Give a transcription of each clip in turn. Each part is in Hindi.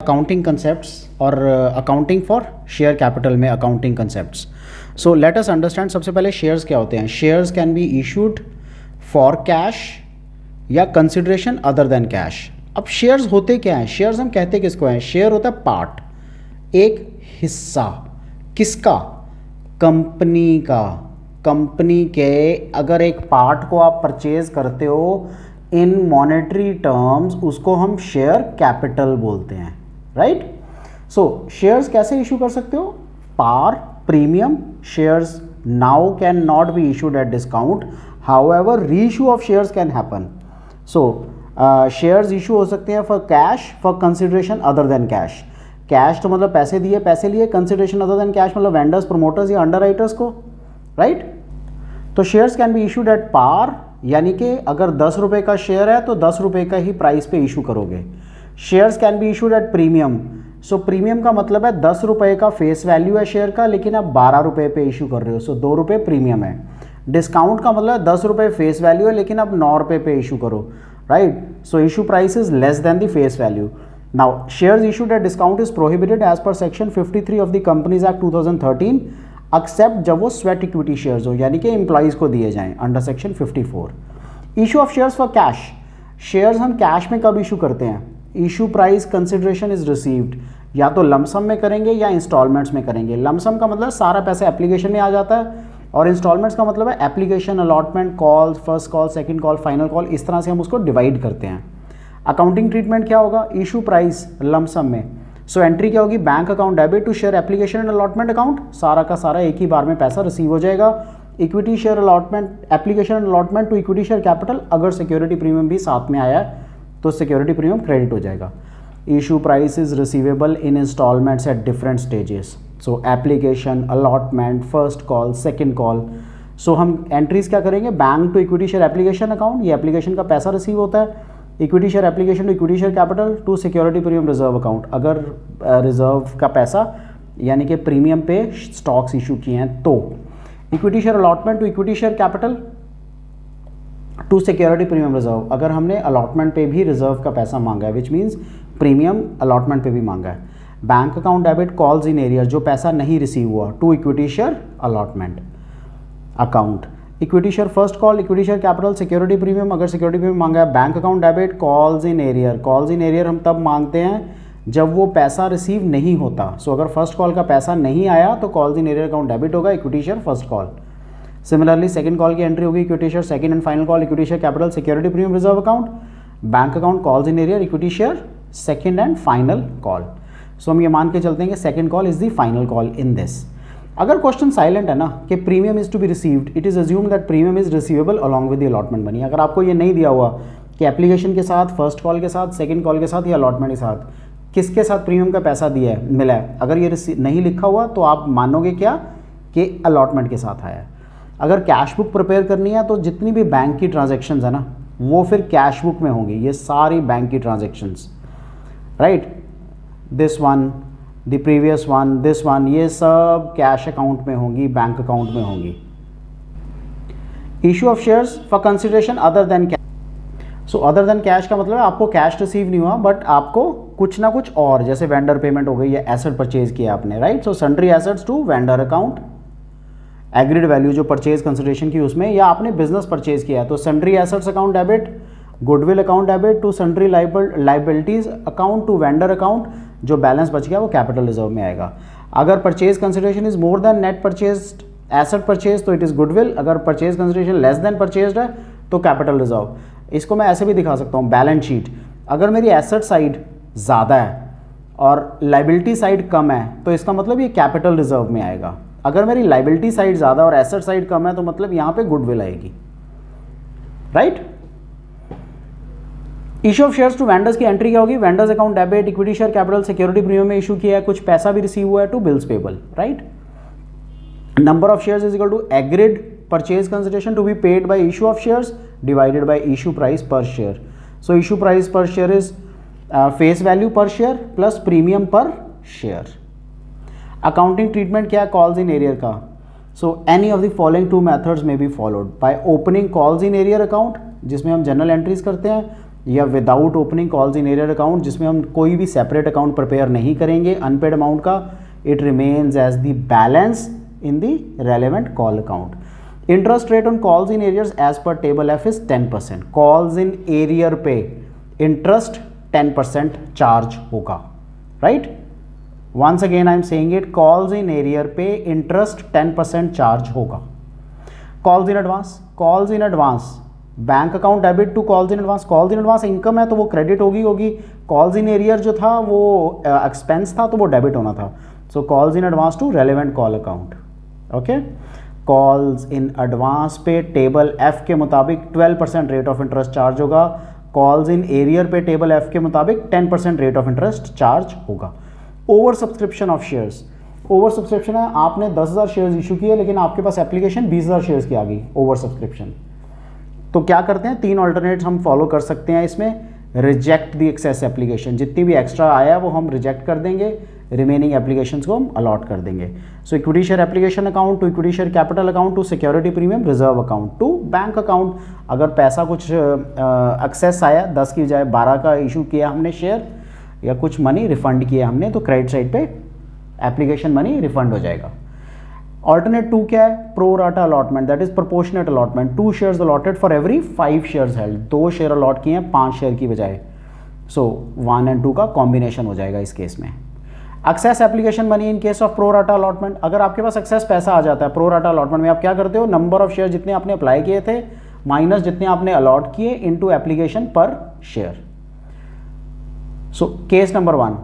अकाउंटिंग कंसेप्ट्स और अकाउंटिंग फॉर शेयर कैपिटल में accounting concepts. So let us understand सबसे पहले शेयर्स क्या होते हैं. Shares can be issued for cash या कंसिडरेशन अदर देन कैश. अब शेयर्स होते क्या हैं? शेयर्स हम कहते किसको हैं? शेयर होता है पार्ट, एक हिस्सा. किसका? कंपनी का. कंपनी के अगर एक पार्ट को आप परचेज करते हो इन मॉनेटरी टर्म्स, उसको हम शेयर कैपिटल बोलते हैं. राइट. सो शेयर्स कैसे इशू कर सकते हो? Par, premium. Shares now can not be issued at discount, however reissue of shares can happen. So shares issue हो सकते हैं for cash, for consideration other than cash. Cash तो मतलब पैसे दिए, पैसे लिए. कंसिडरेशन अदर देन कैश मतलब वेंडर्स, प्रमोटर्स या अंडर राइटर्स को. राइट. तो shares can be issued at par, यानी कि अगर 10 रुपये का शेयर है तो 10 रुपये का ही प्राइस पे इशू करोगे. Shares can be issued at premium. So premium का मतलब है 10 रुपये का फेस वैल्यू है शेयर का, लेकिन आप 12 रुपये पे इशू कर रहे हो, सो 2 रुपये प्रीमियम है. डिस्काउंट का मतलब 10 रुपये फेस वैल्यू है, लेकिन आप 9 रुपये पे इशू करो. Right. So issue price is less than the face value. Now shares issued at discount is prohibited as per section 53 of the companies act 2013, except जब वो स्वेट इक्विटी शेयर्स हो, यानी कि एम्प्लॉइज को दिए जाएं under section 54. Issue of shares for cash. Shares हम कैश में कब इशू करते हैं? Issue price consideration is received. या तो लमसम में करेंगे या इंस्टॉलमेंट्स में करेंगे. लमसम का मतलब सारा पैसा एप्लीकेशन में आ जाता है, और इंस्टॉलमेंट्स का मतलब है application, allotment, call, first call, second call, final call. इस तरह से हम उसको डिवाइड करते हैं. अकाउंटिंग ट्रीटमेंट क्या होगा? इशू प्राइस लमसम में. सो एंट्री क्या होगी? Bank account debit to share application and allotment account. सारा का सारा एक ही बार में पैसा रिसीव हो जाएगा. Equity share allotment, application and allotment to equity share capital. अगर सिक्योरिटी प्रीमियम भी साथ में आया है तो सिक्योरिटी प्रीमियम क्रेडिट हो जाएगा. Issue price is receivable in instalments at different stages. So application, allotment, first call, second call. So हम एंट्रीज क्या करेंगे? Bank to equity share application account, ये एप्लीकेशन का पैसा रिसीव होता है. Equity share application to equity share capital to security premium reserve account. अगर रिजर्व का पैसा यानी कि प्रीमियम पे स्टॉक्स इशू किए हैं तो. Equity share allotment to equity share capital to security premium reserve. अगर हमने अलॉटमेंट पे भी रिजर्व का पैसा मांगा है, विच मीन्स प्रीमियम अलॉटमेंट पे भी मांगा है. Bank account debit calls in arrear, जो पैसा नहीं रिसीव हुआ, to equity share allotment account. Equity share first call, equity share capital, security premium. अगर सिक्योरिटी प्रीमियम मांगा है, bank account debit calls in arrear. Calls in arrear हम तब मांगते हैं जब वो पैसा रिसीव नहीं होता. सो अगर फर्स्ट कॉल का पैसा नहीं आया तो calls in arrear account debit होगा, equity share first call. Similarly second call की एंट्री होगी equity share second and final call, equity share capital, security premium reserve account, bank account calls in arrear, equity share second and final call. So हम ये मान के चलते हैं कि second call is the final call in this. अगर क्वेश्चन साइलेंट है ना कि premium is to be received, it is assume that premium is receivable along with the allotment money. अगर आपको ये नहीं दिया हुआ कि एप्लीकेशन के साथ, फर्स्ट कॉल के साथ, सेकंड कॉल के साथ या अलॉटमेंट के साथ किसके साथ प्रीमियम का पैसा दिया है, मिला है, अगर ये नहीं लिखा हुआ तो आप मानोगे क्या कि अलॉटमेंट के साथ आया है. अगर कैश बुक प्रिपेयर करनी है तो जितनी भी बैंक की ट्रांजेक्शन्स है ना वो फिर कैश बुक में होंगी. ये सारी बैंक की transactions, right, this one, the previous one, this one, ये सब कैश अकाउंट में होंगी, बैंक अकाउंट में होंगी. Issue of shares for consideration other than cash. So other than cash का मतलब है आपको कैश रिसीव नहीं हुआ बट आपको कुछ ना कुछ और, जैसे वेंडर पेमेंट हो गई या एसेट परचेज किया आपने. Right. So sundry assets to vendor account, agreed value जो परचेज कंसिडरेशन की उसमें, या आपने बिजनेस परचेज किया तो sundry assets account debit, goodwill account debit to sundry liabilities account to vendor account. जो बैलेंस बच गया वो कैपिटल रिजर्व में आएगा. अगर purchase consideration is more than net purchase asset purchase तो इट इज गुडविल. अगर purchase consideration less than purchase है तो कैपिटल रिजर्व. इसको मैं ऐसे भी दिखा सकता हूँ, बैलेंस शीट. अगर मेरी एसेट साइड ज़्यादा है और लाइबिलिटी साइड कम है तो इसका मतलब ये कैपिटल रिजर्व में आएगा. अगर मेरी लाइबिलिटी साइड ज़्यादा और एसेट साइड कम है तो मतलब यहाँ पे गुडविल आएगी. Right. Issue of shares to vendors की एंट्री क्या होगी? Vendors account debit, equity share capital, security premium में इशू किया है, कुछ पैसा भी रिसीव हुआ है, to bills payable. Right. Number of shares is equal to agreed purchase consideration to be paid by issue of shares divided by issue price per share. So issue price per share is face value per share plus premium पर शेयर. अकाउंटिंग ट्रीटमेंट क्या है कॉल्स इन एरियर का? So any of the following two methods may be followed. By opening calls in arrear account जिसमें हम जनरल एंट्रीज करते हैं, या without opening calls in arrear account, जिसमें हम कोई भी सेपरेट अकाउंट प्रिपेयर नहीं करेंगे अनपेड अमाउंट का, it remains as the balance in the relevant call account. Interest rate on calls in arrears as per table F is 10%। Calls in arrear पे इंटरेस्ट 10% चार्ज होगा, right. Once again I am saying it, calls in arrear पे इंटरेस्ट 10% चार्ज होगा। Calls in advance, calls in advance bank account debit to calls in advance. Calls in advance income है तो वो क्रेडिट होगी। कॉल्स इन एरियर जो था वो एक्सपेंस था तो वो डेबिट होना था। So calls in advance to relevant call account. Okay, calls in advance पे टेबल एफ के मुताबिक 12% रेट ऑफ इंटरेस्ट चार्ज होगा। कॉल्स इन एरियर पे टेबल एफ के मुताबिक 10% रेट ऑफ इंटरेस्ट चार्ज होगा। Over subscription of shares, over subscription है, आपने 10,000 शेयर्स इशू किए लेकिन आपके पास एप्लीकेशन 20,000 शेयर्स की आ गई, ओवर सब्सक्रिप्शन। तो क्या करते हैं, 3 ऑल्टरनेट्स हम फॉलो कर सकते हैं इसमें। रिजेक्ट द एक्सेस एप्लीकेशन, जितनी भी एक्स्ट्रा आया वो हम रिजेक्ट कर देंगे, रिमेनिंग एप्लीकेशंस को हम अलॉट कर देंगे। So equity share application account to equity share capital account to security premium reserve account to bank account. अगर पैसा कुछ एक्सेस आया, 10 की बजाय 12 का इशू किया हमने शेयर, या कुछ मनी रिफंड किया हमने, तो क्रेडिट साइड पे एप्लीकेशन मनी रिफंड हो जाएगा। ऑल्टरनेट 2 क्या है, pro rata allotment, that is proportionate allotment. 2 shares allotted for every 5 shares held. 2 share allot किए हैं 5 शेयर की बजाय, सो 1 और 2 का कॉम्बिनेशन हो जाएगा इस केस में। Excess application money in case of pro rata allotment, अगर आपके पास एक्सेस पैसा आ जाता है प्रो राटा अलॉटमेंट में, आप क्या करते हो, नंबर ऑफ शेयर जितने आपने अप्लाई किए थे माइनस जितने आपने अलॉट किए इनटू एप्लीकेशन पर share. So case number 1,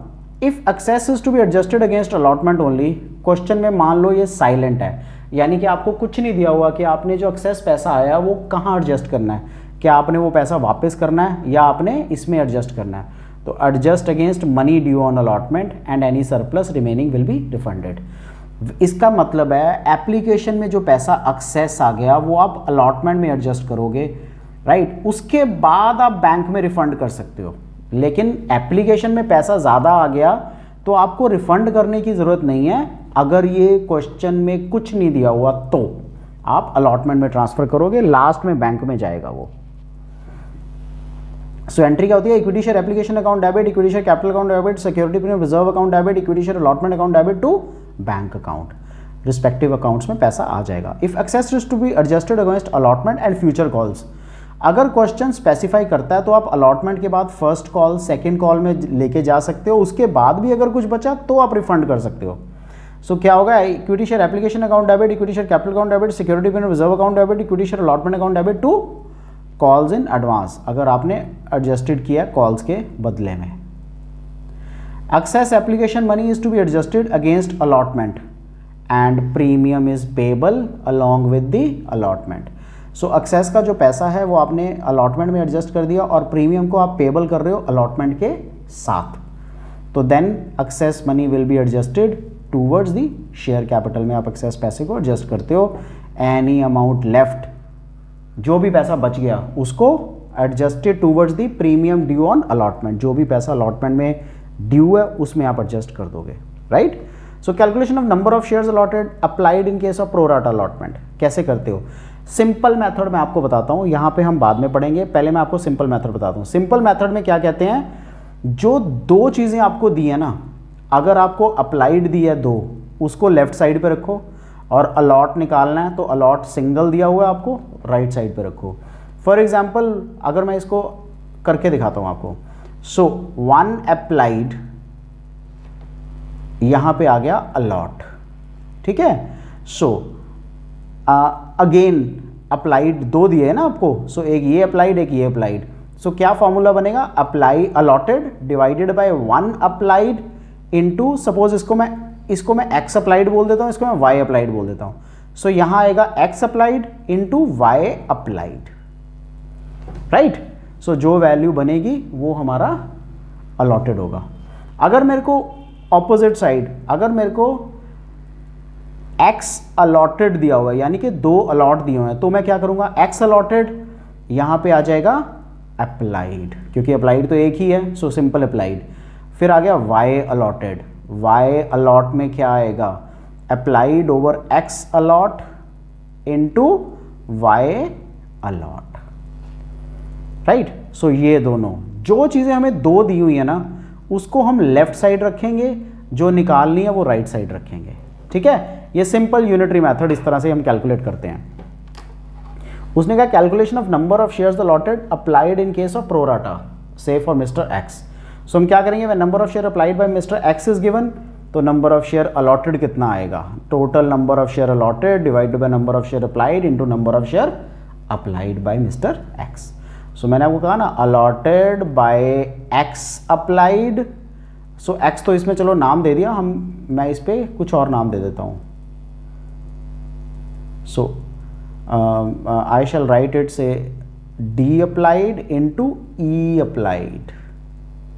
if excess is to be adjusted against allotment only. Question में मान लो ये साइलेंट है, यानी कि आपको कुछ नहीं दिया हुआ कि आपने जो एक्सेस पैसा आया वो कहाँ एडजस्ट करना है, क्या आपने वो पैसा वापस करना है या आपने इसमें एडजस्ट करना है। तो adjust against money due on allotment and any surplus remaining will be refunded. इसका मतलब है एप्लीकेशन में जो पैसा एक्सेस आ गया वो आप अलॉटमेंट में एडजस्ट करोगे, राइट। उसके बाद आप बैंक में रिफंड कर सकते हो, लेकिन एप्लीकेशन में पैसा ज़्यादा आ गया तो आपको रिफंड करने की ज़रूरत नहीं है। अगर ये क्वेश्चन में कुछ नहीं दिया हुआ तो आप अलॉटमेंट में ट्रांसफ़र करोगे, लास्ट में बैंक में जाएगा वो। सो एंट्री क्या होती है, equity share application account debit, equity share capital account debit, security premium reserve account debit, equity share allotment account debit to bank account. Respective accounts में पैसा आ जाएगा। If excess is to be adjusted against allotment and future calls, अगर क्वेश्चन स्पेसिफाई करता है तो आप अलॉटमेंट के बाद फर्स्ट कॉल सेकंड कॉल में लेके जा सकते हो, उसके बाद भी अगर कुछ बचा तो आप रिफंड कर सकते हो। सो क्या होगा, equity share application account debit, equity share capital account debit, security premium reserve account debit, equity share allotment account debit to calls in advance, अगर आपने एडजस्टेड किया कॉल्स के बदले में। Excess application money is to be adjusted against allotment and premium is payable along with the allotment. So excess का जो पैसा है वो आपने अलॉटमेंट में एडजस्ट कर दिया और प्रीमियम को आप पेबल कर रहे हो अलॉटमेंट के साथ, तो then excess money will be adjusted towards the share capital में आप एक्सेस पैसे को एडजस्ट करते हो। एनी अमाउंट लेफ्ट, जो भी पैसा बच गया उसको adjusted towards the premium due on allotment, जो भी पैसा अलॉटमेंट में ड्यू है उसमें आप एडजस्ट कर दोगे, right. So calculation of number of shares allotted applied in case of pro rata allotment कैसे करते हो, सिंपल मेथड मैं आपको बताता हूं, यहां पे हम बाद में पढ़ेंगे, पहले मैं आपको सिंपल मेथड बताता हूं। सिंपल मेथड में क्या कहते हैं, जो 2 चीजें आपको दी है ना, अगर आपको अप्लाइड दी है 2, उसको लेफ्ट साइड पे रखो, और अलॉट निकालना है तो अलॉट सिंगल दिया हुआ है आपको, राइट साइड पे रखो। फॉर एग्जाम्पल अगर मैं इसको करके दिखाता हूं आपको, सो 1 अप्लाइड, यहां पे आ गया अलॉट, ठीक है। सो अगेन अप्लाइड 2 दिए है ना आपको, सो एक ये अप्लाइड एक ये अप्लाइड। सो क्या फॉर्मूला बनेगा, apply allotted divided bye 1 applied into, suppose इसको मैं एक्स अप्लाइड बोल देता हूं, इसको मैं वाई अप्लाइड बोल देता हूं। सो यहां आएगा X applied into Y applied, right. So जो वैल्यू बनेगी वो हमारा अलॉटेड होगा। अगर मेरे को ऑपोजिट साइड, अगर मेरे को एक्स अलॉटेड दिया हुआ है, यानी कि 2 अलॉट दिए हुए हैं, तो मैं क्या करूंगा, एक्स अलॉटेड यहां पे आ जाएगा अप्लाइड, क्योंकि अप्लाइड तो एक ही है, सो सिंपल अप्लाइड। फिर आ गया वाई अलॉटेड, वाई अलॉट में क्या आएगा, applied over X allot into Y allot, right. So ये दोनों जो चीज़ें हमें दो दी हुई है ना, उसको हम लेफ्ट साइड रखेंगे, जो निकालनी है वो राइट साइड रखेंगे। ठीक है, ये सिंपल यूनिटरी मेथड इस तरह से हम कैलकुलेट करते हैं। उसने कहा calculation of number of shares allotted applied in case of pro rata से फॉर मिस्टर एक्स। सो हम क्या करेंगे, when number of share applied by mister X is given, तो नंबर ऑफ शेयर अलॉटेड कितना आएगा, total number of share allotted divided by number of share applied into number of share applied by mister X. So मैंने आपको कहा ना allotted by X applied, so x तो इसमें चलो नाम दे दिया, मैं इस पे कुछ और नाम दे देता हूं। सो आई शैल राइट इट से डी अप्लाइड इंटू ई अप्लाइड।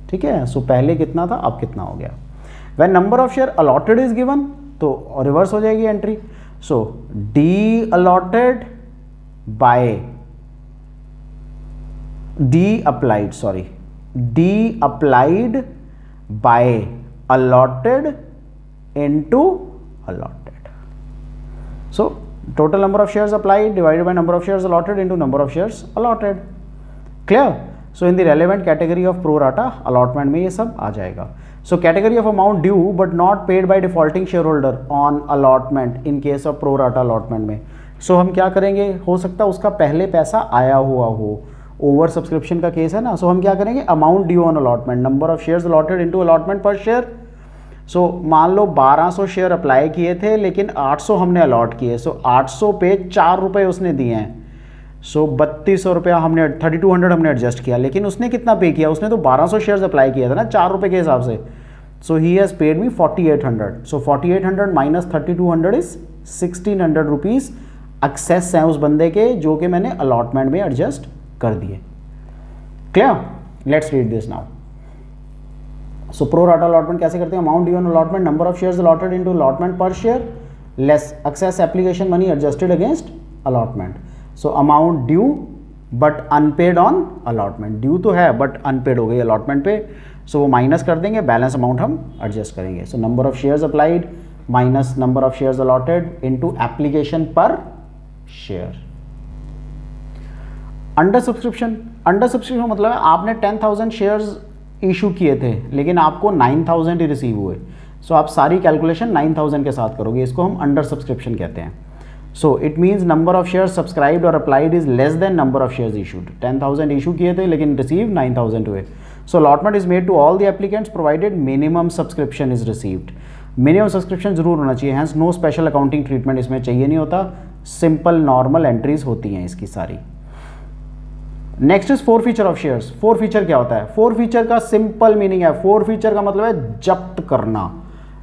ठीक है, सो पहले कितना था, अब कितना हो गया। When number of share allotted is given, तो रिवर्स हो जाएगी entry. So the allotted by the applied by allotted into allotted. So total number of shares applied divided by number of shares allotted into number of shares allotted. Clear? So in the relevant category of pro rata allotment में ये सब आ जाएगा. So category of amount due but not paid by defaulting shareholder on allotment in case of pro rata allotment में. So हम क्या करेंगे, हो सकता है उसका पहले पैसा आया हुआ हो, ओवर सब्सक्रिप्शन का केस है ना. सो हम क्या करेंगे, amount due on allotment, number of shares allotted into allotment per share. सो मान लो 1200 शेयर अप्लाई किए थे लेकिन 800 हमने अलॉट किए. सो 800 पे 4 रुपये उसने दिए हैं. सो 3200 रुपया हमने 3200 हमने एडजस्ट किया, लेकिन उसने कितना पे किया, उसने तो 1200 शेयर्स अप्लाई किया था ना 4 रुपये के हिसाब से. So he has paid me 4800. So 4800 minus 3200 is 1600 rupees excess हैं उस बंदे के, जो कि मैंने अलॉटमेंट में एडजस्ट कर दिए. Clear? Let's read this now. So pro rata allotment कैसे करते हैं, amount due on allotment, number of shares allotted into allotment per share less excess application money adjusted against allotment. So amount due but unpaid on allotment, due तो है बट अनपेड हो गई अलॉटमेंट पे. सो वो माइनस कर देंगे, बैलेंस अमाउंट हम एडजस्ट करेंगे. So number of shares applied minus number of shares allotted into application पर share. Under subscription, under subscription मतलब है आपने 10,000 शेयर्स इशू किए थे लेकिन आपको 9,000 ही रिसीव हुए. सो आप सारी कैलकुलेशन 9,000 के साथ करोगे, इसको हम अंडर सब्सक्रिप्शन कहते हैं. So it means number of shares subscribed और applied is less than number of shares issued. 10,000 issue किए थे लेकिन रिसीव 9,000 हुए. So allotment is made to all the applicants provided minimum subscription is received. Minimum subscription जरूर होना चाहिए, hence no special accounting treatment इसमें चाहिए नहीं होता, सिंपल नॉर्मल एंट्रीज होती हैं इसकी सारी. Next is four feature of shares. Four feature क्या होता है, फोर फीचर का सिंपल मीनिंग है, फोर फीचर का मतलब है जब्त करना.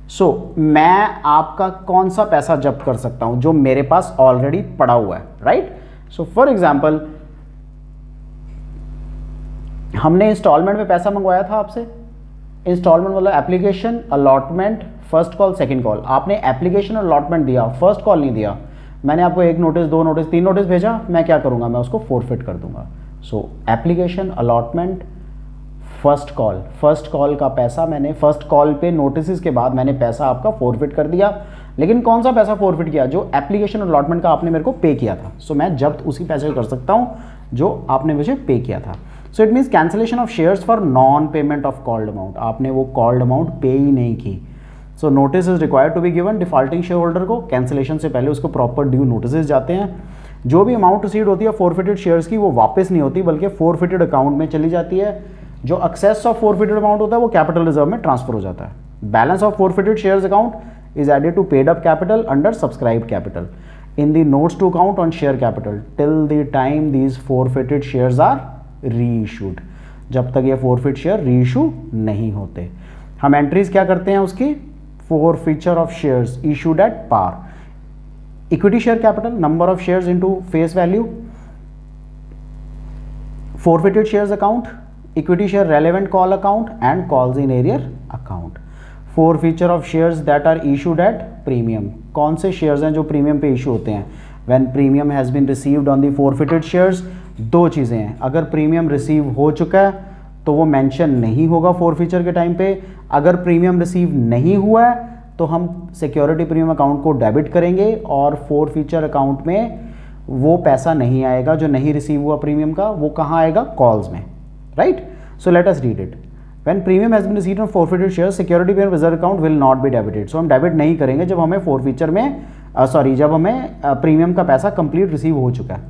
सो मैं आपका कौन सा पैसा जब्त कर सकता हूं, जो मेरे पास ऑलरेडी पड़ा हुआ है, राइट. सो फॉर एग्जांपल हमने इंस्टॉलमेंट में पैसा मंगवाया था आपसे. इंस्टॉलमेंट मतलब application, allotment, first call, second call. आपने एप्लीकेशन और अलॉटमेंट दिया, फर्स्ट कॉल नहीं दिया. मैंने आपको 1 नोटिस, 2 नोटिस, 3 नोटिस भेजा, मैं क्या करूंगा, मैं उसको फोरफिट कर दूंगा. सो application, allotment, first call. First call का पैसा मैंने फर्स्ट कॉल पे नोटिस के बाद मैंने पैसा आपका फोरफिट कर दिया. लेकिन कौन सा पैसा फोरफिट किया, जो एप्लीकेशन और अलॉटमेंट का आपने मेरे को पे किया था. सो मैं जब्त उसी पैसे कर सकता हूं जो आपने मुझे पे किया था. So it means cancellation of shares for non payment of called amount. आपने वो कॉल्ड अमाउंट पे ही नहीं की. So notice is required to be given defaulting shareholder को. कैंसिलेशन से पहले उसको प्रॉपर ड्यू नोटिस जाते हैं. जो भी अमाउंट रिसीव होती है फोरफिटेड शेयर्स की, वो वापस नहीं होती बल्कि फोरफिटेड अकाउंट में चली जाती है. जो एक्सेस ऑफ फोरफिटेड अमाउंट होता है वो कैपिटल रिजर्व में ट्रांसफर हो जाता है. Balance of forfeited shares account is added to paid up capital under subscribed capital in the notes to account on share capital till the time these forfeited shares are reissued. जब तक ये फोरफिट शेयर री इशू नहीं होते. हम एंट्रीज क्या करते हैं उसकी, forfeiture of shares issued at par, equity share capital, number of shares into face value, forfeited shares account, equity share relevant call account and calls in arrear account. Forfeiture of shares that are issued at premium. कौन से shares हैं जो premium पे issue होते हैं, when premium has been received on the forfeited shares. दो चीज़ें हैं, अगर premium receive हो चुका है तो वो मेंशन नहीं होगा फोरफीचर के टाइम पे. अगर प्रीमियम रिसीव नहीं हुआ है तो हम सिक्योरिटी प्रीमियम अकाउंट को डेबिट करेंगे और फोरफीचर अकाउंट में वो पैसा नहीं आएगा जो नहीं रिसीव हुआ प्रीमियम का. वो कहाँ आएगा, कॉल्स में. Right. So let us read it. When premium has been received on forfeited shares, security premium reserve account will not be debited. So हम डेबिट नहीं करेंगे जब हमें forfeiture में जब हमें प्रीमियम का पैसा कंप्लीट रिसीव हो चुका है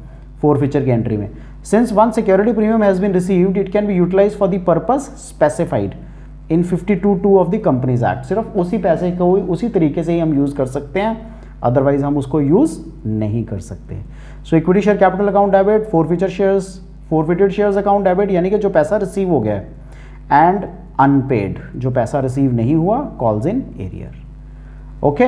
forfeiture की एंट्री में. Since one security premium has been received, it can be utilized for the purpose specified in 52(2) of the Companies Act. सिर्फ उसी पैसे को उसी तरीके से ही हम यूज़ कर सकते हैं, अदरवाइज हम उसको यूज़ नहीं कर सकते. So equity share capital account debit, forfeited shares account debit, यानी कि जो पैसा रिसीव हो गया है, एंड अनपेड जो पैसा रिसीव नहीं हुआ कॉल्स इन एरियर. ओके,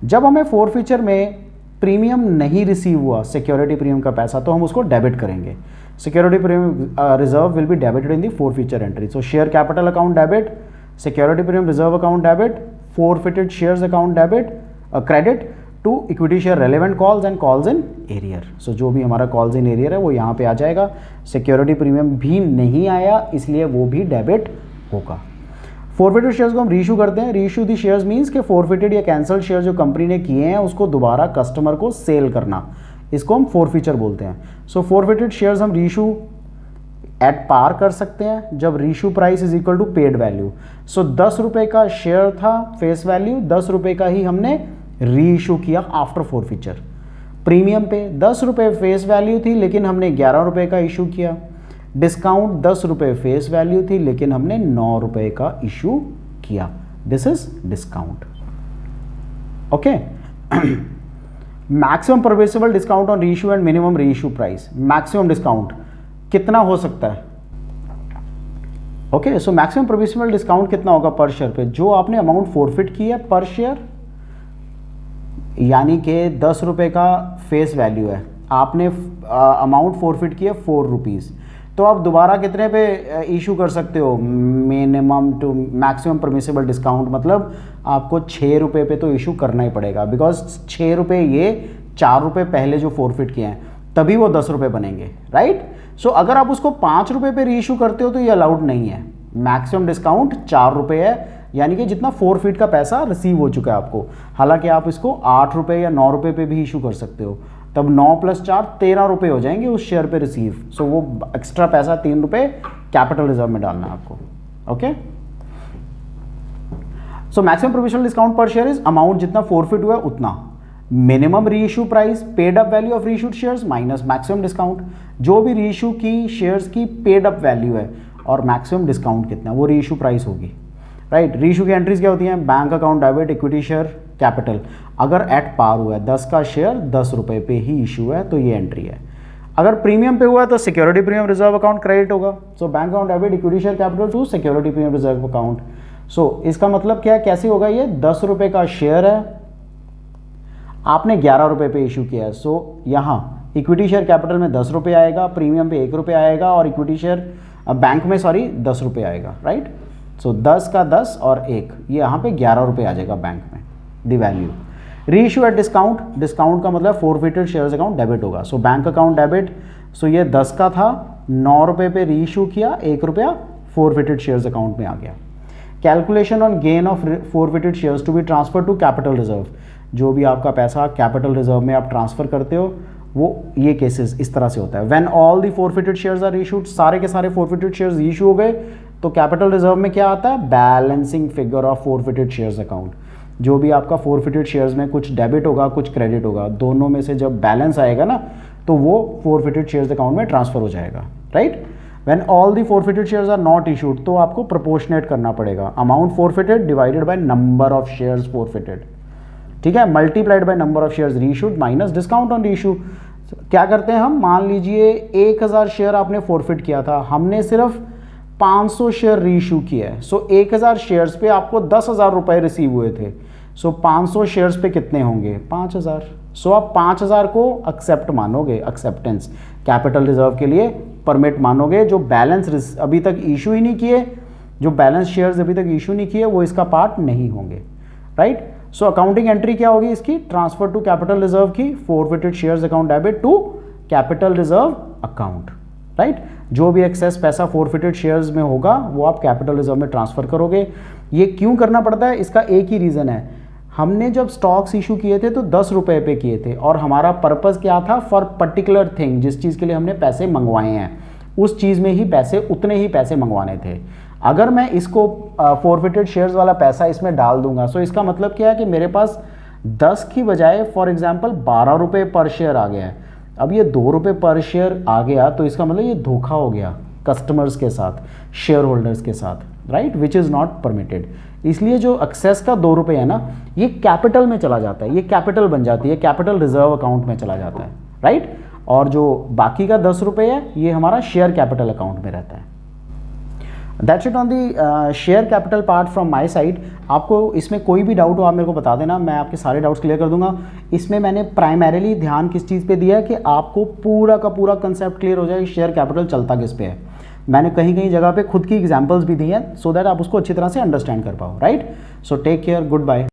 जब हमें फोरफीचर में प्रीमियम नहीं रिसीव हुआ सिक्योरिटी प्रीमियम का पैसा, तो हम उसको डेबिट करेंगे. Security premium reserve will be debited in the forfeiture entry. So share capital account debit, security premium reserve account debit, forfeited shares account debit credit to equity share relevant calls and calls in arrear. So जो भी हमारा कॉल्स इन एरियर है वो यहाँ पे आ जाएगा. सिक्योरिटी प्रीमियम भी नहीं आया, इसलिए वो भी डेबिट होगा. फोरफिटेड शेयर्स को हम रीइशू करते हैं. रीइशू दी शेयर्स मींस के फोरफिटेड या कैंसल्ड शेयर जो कंपनी ने किए हैं उसको दोबारा कस्टमर को सेल करना, इसको हम फोरफीचर बोलते हैं. सो फोरफिटेड शेयर्स हम रीइशू एट पार कर सकते हैं जब reissue price is equal to paid value. So 10 रुपये का शेयर था फेस वैल्यू, 10 रुपये का ही हमने रीइशू किया आफ्टर फोरफीचर. प्रीमियम पे 10 रुपये फेस वैल्यू थी लेकिन हमने 11 रुपये का इशू किया. डिस्काउंट 10 रुपये फेस वैल्यू थी लेकिन हमने 9 रुपये का इशू किया. This is discount. Okay. Maximum permissible discount on reissue and minimum reissue price. Maximum discount कितना हो सकता है? Okay, so maximum permissible discount कितना होगा पर शेयर पे? जो आपने अमाउंट फोरफिट की है पर शेयर, यानी कि 10 रुपये का फेस वैल्यू है, आपने अमाउंट फोरफिट किया 4 रुपीज़, तो आप दोबारा कितने पे इशू कर सकते हो? Minimum to maximum permissible discount मतलब आपको 6 रुपये पे तो इशू करना ही पड़ेगा, बिकॉज 6 रुपये ये 4 रुपये पहले जो फोरफिट किए हैं तभी वो 10 रुपये बनेंगे, राइट. सो अगर आप उसको 5 रुपये पे रीइशू करते हो तो ये अलाउड नहीं है. मैक्सिमम डिस्काउंट 4 रुपये है, यानी कि जितना फोरफिट का पैसा रिसीव हो चुका है आपको. हालांकि आप इसको 8 रुपये या 9 रुपये पे भी इशू कर सकते हो, तब 9 + 4 13 रुपये हो जाएंगे उस शेयर पे रिसीव. सो वो एक्स्ट्रा पैसा 3 रुपये कैपिटल रिजर्व में डालना है आपको. Okay. So maximum provisional discount per share is amount जितना फोरफिट हुआ है उतना, minimum reissue price, paid up value of reissued shares minus maximum discount. जो भी रीइशू की शेयर्स की पेड अप वैल्यू है और मैक्सिमम डिस्काउंट कितना, वो रीइशू प्राइस होगी, राइट. रीइशू की एंट्रीज क्या होती हैं? Bank account debit, equity share capital. अगर एट पार हुआ है 10 का शेयर 10 रुपये पे ही इशू है तो ये एंट्री है. अगर प्रीमियम पे हुआ है तो security premium reserve account credit होगा. So bank account debit, equity share capital to security premium reserve account. So इसका मतलब क्या है, कैसे होगा ये? 10 रुपये का शेयर है, आपने 11 रुपये पे इशू किया है. सो यहाँ इक्विटी शेयर कैपिटल में 10 रुपये आएगा, प्रीमियम पे 1 रुपये आएगा और इक्विटी शेयर बैंक में 10 रुपये आएगा, राइट. सो 10 का 10 और 1, ये यहाँ पे 11 रुपये आ जाएगा बैंक में the value. Reissue at discount, discount का मतलब फोरफिटेड शेयर्स अकाउंट डेबिट होगा. So bank account debit, so ये 10 का था, 9 रुपये पे रीइशू किया, 1 रुपया फोरफिटेड शेयर्स अकाउंट में आ गया. Calculation on gain of forfeited shares to be transfer to capital reserve. जो भी आपका पैसा कैपिटल रिजर्व में आप ट्रांसफर करते हो वो ये केसेस इस तरह से होता है. When all the forfeited shares are issued, सारे के सारे फोरफिटेड शेयर्स इशू हो गए तो कैपिटल रिजर्व में क्या आता है? Balancing figure of forfeited shares account. जो भी आपका फोरफिटेड शेयर्स में कुछ डेबिट होगा कुछ क्रेडिट होगा, दोनों में से जब बैलेंस आएगा ना तो वो फोरफिटेड शेयर्स अकाउंट में ट्रांसफर हो जाएगा, right. When all the forfeited shares are not issued तो आपको प्रोपोर्शनेट करना पड़ेगा. Amount forfeited divided by number of shares forfeited, ठीक है, multiplied by number of shares reissued minus discount on reissue. क्या करते हैं हम? मान लीजिए 1000 शेयर आपने फोरफिट किया था, हमने सिर्फ 500 शेयर रीइशू किया है. सो 1000 शेयर्स पे आपको 10,000 रुपये रिसीव हुए थे. सो 500 शेयर्स पे कितने होंगे? 5000. सो आप 5000 को एक्सेप्ट मानोगे, एक्सेप्टेंस कैपिटल रिजर्व के लिए परमिट मानोगे. जो बैलेंस अभी तक इशू ही नहीं किए, जो बैलेंस शेयर्स अभी तक इशू नहीं किए वो इसका पार्ट नहीं होंगे, राइट. सो अकाउंटिंग एंट्री क्या होगी इसकी? ट्रांसफर टू कैपिटल रिजर्व की, forfeited shares account debit to capital reserve account, right. जो भी एक्सेस पैसा फोरफिटेड शेयर्स में होगा वो आप कैपिटल रिजर्व में ट्रांसफर करोगे. ये क्यों करना पड़ता है? इसका एक ही रीज़न है. हमने जब स्टॉक्स इशू किए थे तो 10 रुपये पे किए थे और हमारा पर्पज़ क्या था? फॉर पर्टिकुलर थिंग, जिस चीज़ के लिए हमने पैसे मंगवाए हैं. उस चीज़ में ही पैसे, उतने ही पैसे मंगवाने थे। अगर मैं इसको फॉरफिटेड शेयर्स वाला पैसा इसमें डाल दूंगा, सो इसका मतलब क्या है कि मेरे पास 10 की बजाय फॉर एग्जांपल 12 रुपये पर शेयर आ गया है। अब ये 2 रुपये पर शेयर आ गया तो इसका मतलब ये धोखा हो गया कस्टमर्स के साथ, शेयर होल्डर्स के साथ, right, which is not permitted. इसलिए जो एक्सेस का 2 रुपये है ना, ये कैपिटल में चला जाता है, ये कैपिटल बन जाती है, कैपिटल रिजर्व अकाउंट में चला जाता है, राइट। और जो बाकी का 10 रुपये है ये हमारा शेयर कैपिटल अकाउंट में रहता है। That's it on the share capital part from my side. आपको इसमें कोई भी डाउट हो आप मेरे को बता देना, मैं आपके सारे डाउट्स क्लियर कर दूंगा। इसमें मैंने प्राइमरीली ध्यान किस चीज़ पे दिया है कि आपको पूरा का पूरा कंसेप्ट क्लियर हो जाए, शेयर कैपिटल चलता किस पे है। मैंने कहीं कहीं जगह पे खुद की एग्जांपल्स भी दी हैं सो दैट आप उसको अच्छी तरह से अंडरस्टैंड कर पाओ, right. So take care, good bye.